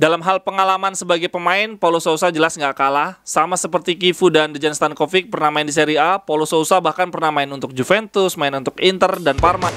Dalam hal pengalaman sebagai pemain, Paulo Sousa jelas nggak kalah. Sama seperti Kifu dan Dejan Stankovic pernah main di Serie A, Paulo Sousa bahkan pernah main untuk Juventus, main untuk Inter dan Parma.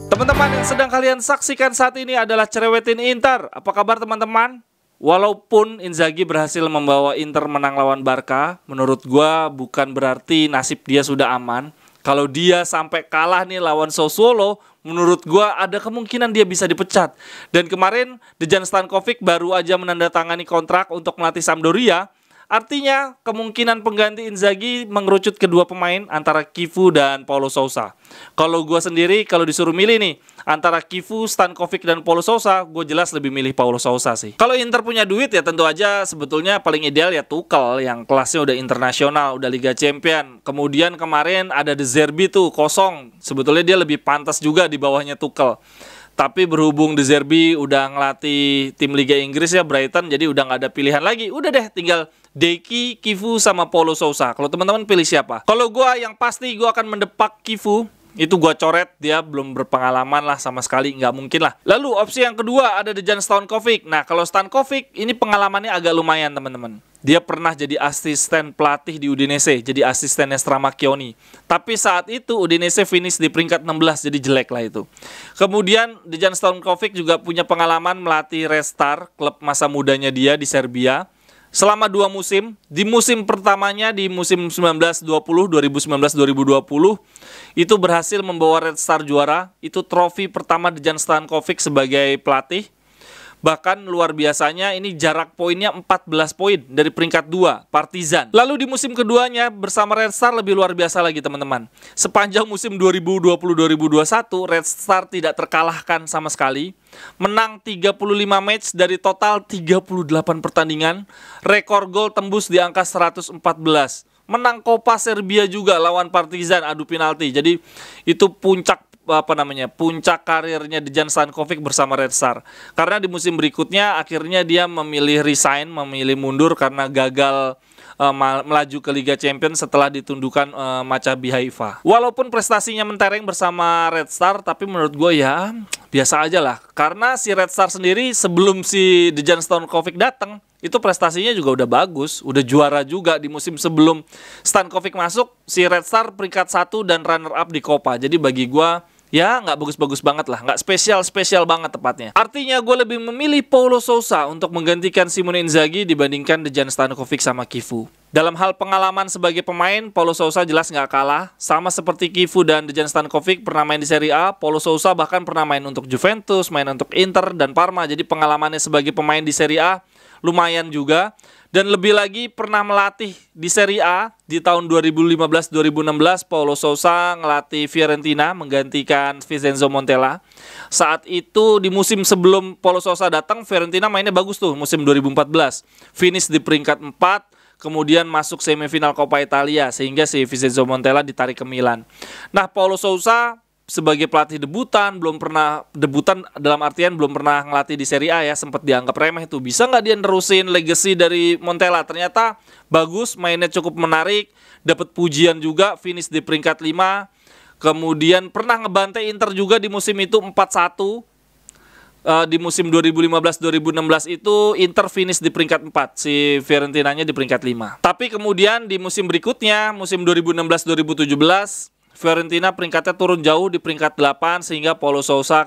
Teman-teman yang sedang kalian saksikan saat ini adalah Cerewetin Inter. Apa kabar teman-teman? Walaupun Inzaghi berhasil membawa Inter menang lawan Barca, menurut gua bukan berarti nasib dia sudah aman. Kalau dia sampai kalah nih lawan Sassuolo, menurut gua ada kemungkinan dia bisa dipecat. Dan kemarin Dejan Stankovic baru aja menandatangani kontrak untuk melatih Sampdoria. Artinya kemungkinan pengganti Inzaghi mengerucut kedua pemain antara Kifu dan Paulo Sousa. Kalau gue sendiri kalau disuruh milih nih antara Kifu, Stankovic dan Paulo Sousa, gue jelas lebih milih Paulo Sousa sih. Kalau Inter punya duit ya tentu aja sebetulnya paling ideal ya Tuchel yang kelasnya udah internasional, udah Liga Champion. Kemudian kemarin ada De Zerbi tuh kosong. Sebetulnya dia lebih pantas juga di bawahnya Tuchel. Tapi berhubung De Zerbi udah ngelatih tim Liga Inggris ya Brighton, jadi udah nggak ada pilihan lagi. Udah deh tinggal Deki, Kifu sama Paulo Sousa. Kalau teman-teman pilih siapa? Kalau gue yang pasti gue akan mendepak Kifu. Itu gue coret, dia belum berpengalaman lah sama sekali, nggak mungkin lah. Lalu opsi yang kedua ada Dejan Stankovic. Nah kalau Stankovic ini pengalamannya agak lumayan teman-teman. Dia pernah jadi asisten pelatih di Udinese, jadi asistennya Stramacchioni. Tapi saat itu Udinese finish di peringkat 16, jadi jelek lah itu. Kemudian Dejan Stankovic juga punya pengalaman melatih Red Star, klub masa mudanya dia di Serbia. Selama 2 musim, di musim pertamanya di musim 1920, 2019-2020, itu berhasil membawa Red Star juara. Itu trofi pertama Dejan Stankovic sebagai pelatih. Bahkan luar biasanya ini jarak poinnya 14 poin dari peringkat 2, Partizan. Lalu di musim keduanya bersama Red Star lebih luar biasa lagi teman-teman. Sepanjang musim 2020-2021, Red Star tidak terkalahkan sama sekali. Menang 35 match dari total 38 pertandingan. Rekor gol tembus di angka 114. Menang Copa Serbia juga lawan Partizan adu penalti. Jadi itu puncak karirnya Dejan Stankovic bersama Red Star. Karena di musim berikutnya akhirnya dia memilih resign, memilih mundur karena gagal melaju ke Liga Champions setelah ditundukkan Maccabi Haifa. Walaupun prestasinya mentereng bersama Red Star, tapi menurut gue ya biasa aja lah. Karena si Red Star sendiri sebelum si Dejan Stankovic datang, itu prestasinya juga udah bagus, udah juara juga di musim sebelum Stankovic masuk. Si Red Star peringkat 1 dan runner up di Copa. Jadi bagi gue ya nggak bagus-bagus banget lah, nggak spesial banget tepatnya. Artinya gue lebih memilih Paulo Sousa untuk menggantikan Simone Inzaghi dibandingkan Dejan Stankovic sama Kifu. Dalam hal pengalaman sebagai pemain, Paulo Sousa jelas nggak kalah. Sama seperti Kifu dan Dejan Stankovic pernah main di Serie A, Paulo Sousa bahkan pernah main untuk Juventus, main untuk Inter dan Parma. Jadi pengalamannya sebagai pemain di Serie A lumayan juga. Dan lebih lagi pernah melatih di Serie A di tahun 2015-2016. Paulo Sousa ngelatih Fiorentina menggantikan Vincenzo Montella. Saat itu di musim sebelum Paulo Sousa datang, Fiorentina mainnya bagus tuh musim 2014. Finish di peringkat 4, kemudian masuk semifinal Coppa Italia sehingga si Vincenzo Montella ditarik ke Milan. Nah, Paulo Sousa sebagai pelatih debutan, belum pernah debutan dalam artian belum pernah ngelatih di Serie A ya, sempat dianggap remeh tuh. Bisa nggak dia nerusin legacy dari Montella? Ternyata bagus, mainnya cukup menarik, dapat pujian juga, finish di peringkat 5. Kemudian pernah ngebantai Inter juga di musim itu 4-1. Di musim 2015-2016 itu Inter finish di peringkat 4, si Fiorentinanya di peringkat 5. Tapi kemudian di musim berikutnya, musim 2016-2017, Fiorentina peringkatnya turun jauh di peringkat 8 sehingga Paulo Sousa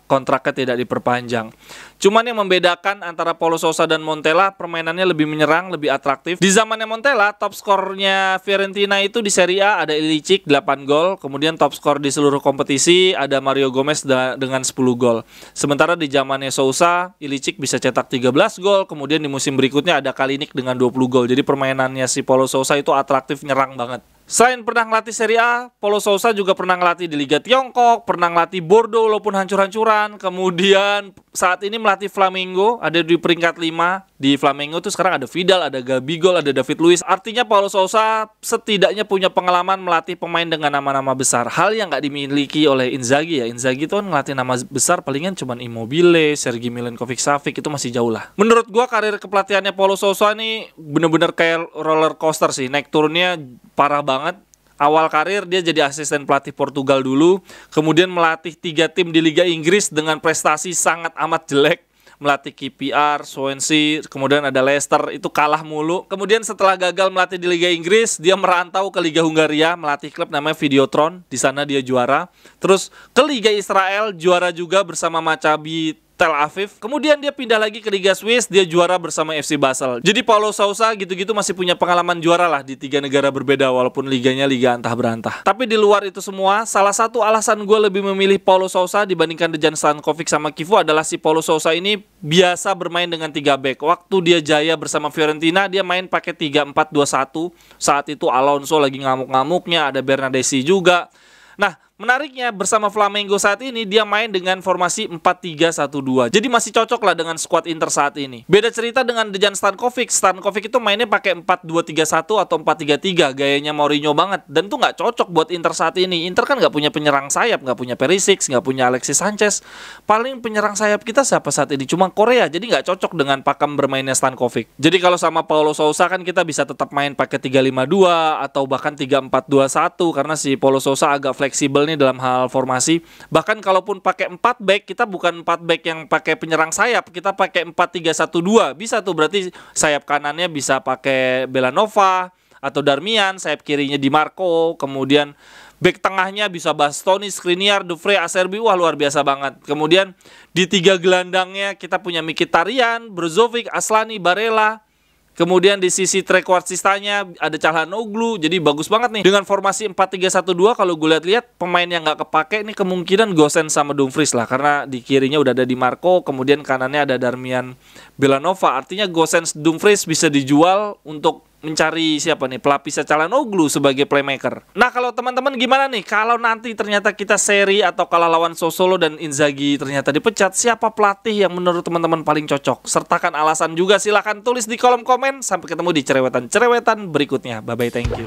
kontraknya tidak diperpanjang. Cuman yang membedakan antara Paulo Sousa dan Montella, permainannya lebih menyerang, lebih atraktif. Di zamannya Montella, top skornya Fiorentina itu di Serie A ada Ilicic 8 gol, kemudian top skor di seluruh kompetisi ada Mario Gomez dengan 10 gol. Sementara di zamannya Sousa, Ilicic bisa cetak 13 gol, kemudian di musim berikutnya ada Kalinic dengan 20 gol. Jadi permainannya si Paulo Sousa itu atraktif, nyerang banget. Selain pernah ngelatih Serie A, Paulo Sousa juga pernah ngelatih di Liga Tiongkok, pernah ngelatih Bordeaux walaupun hancur-hancuran. Kemudian saat ini melatih Flamengo, ada di peringkat 5 di Flamengo tuh sekarang ada Vidal, ada Gabigol, ada David Luiz. Artinya Paulo Sousa setidaknya punya pengalaman melatih pemain dengan nama-nama besar. Hal yang nggak dimiliki oleh Inzaghi ya. Inzaghi tuh kan ngelatih nama besar palingan cuman Immobile, Sergei Milinkovic-Savic, itu masih jauh lah. Menurut gua karir kepelatihannya Paulo Sousa nih bener-bener kayak roller coaster sih. Naik turunnya parah banget. Awal karir dia jadi asisten pelatih Portugal dulu, kemudian melatih 3 tim di Liga Inggris dengan prestasi sangat amat jelek. Melatih KPR, Swansea, kemudian ada Leicester, itu kalah mulu. Kemudian setelah gagal melatih di Liga Inggris, dia merantau ke Liga Hungaria, melatih klub namanya Videotron. Di sana dia juara. Terus ke Liga Israel, juara juga bersama Maccabi Tel Aviv. Kemudian dia pindah lagi ke Liga Swiss, dia juara bersama FC Basel. Jadi Paulo Sousa gitu-gitu masih punya pengalaman juara lah di 3 negara berbeda, walaupun liganya liga antah berantah. Tapi di luar itu semua, salah satu alasan gue lebih memilih Paulo Sousa dibandingkan Dejan Stankovic sama Kivu adalah si Paulo Sousa ini biasa bermain dengan 3 back. Waktu dia jaya bersama Fiorentina, dia main pakai 3-4-2-1. Saat itu Alonso lagi ngamuk-ngamuknya, ada Bernardeschi juga. Nah, menariknya bersama Flamengo saat ini dia main dengan formasi 4-3-1-2. Jadi masih cocok lah dengan skuad Inter saat ini. Beda cerita dengan Dejan Stankovic. Stankovic itu mainnya pakai 4-2-3-1 atau 4-3-3. Gayanya Mourinho banget. Dan itu nggak cocok buat Inter saat ini. Inter kan nggak punya penyerang sayap, nggak punya Perisic, nggak punya Alexis Sanchez. Paling penyerang sayap kita siapa saat ini? Cuma Korea. Jadi nggak cocok dengan pakem bermainnya Stankovic. Jadi kalau sama Paulo Sousa kan kita bisa tetap main pakai 3-5-2 atau bahkan 3-4-2-1 karena si Paulo Sousa agak fleksibel dalam hal formasi. Bahkan kalaupun pakai 4 back, kita bukan 4 back yang pakai penyerang sayap, kita pakai 4-3-1-2. Bisa tuh, berarti sayap kanannya bisa pakai Belanova atau Darmian, sayap kirinya Di Marco, kemudian back tengahnya bisa Bastoni, Skriniar, Dufre, Acerbi. Wah, luar biasa banget. Kemudian di 3 gelandangnya kita punya Mkhitaryan, Brozovic, Aslani, Barella. Kemudian di sisi trequartistanya ada Calhanoglu. Jadi bagus banget nih. Dengan formasi 4-3-1-2 kalau gue lihat-lihat pemain yang nggak kepake ini kemungkinan Gosens sama Dumfries lah. Karena di kirinya udah ada Di Marco, kemudian kanannya ada Darmian Belanova. Artinya Gosens, Dumfries bisa dijual untuk mencari siapa nih pelapisnya Calhanoglu sebagai playmaker. Nah, kalau teman-teman gimana nih kalau nanti ternyata kita seri atau kalah lawan Sassuolo dan Inzaghi ternyata dipecat, siapa pelatih yang menurut teman-teman paling cocok? Sertakan alasan juga, silahkan tulis di kolom komen. Sampai ketemu di cerewetan-cerewetan berikutnya. Bye bye, thank you.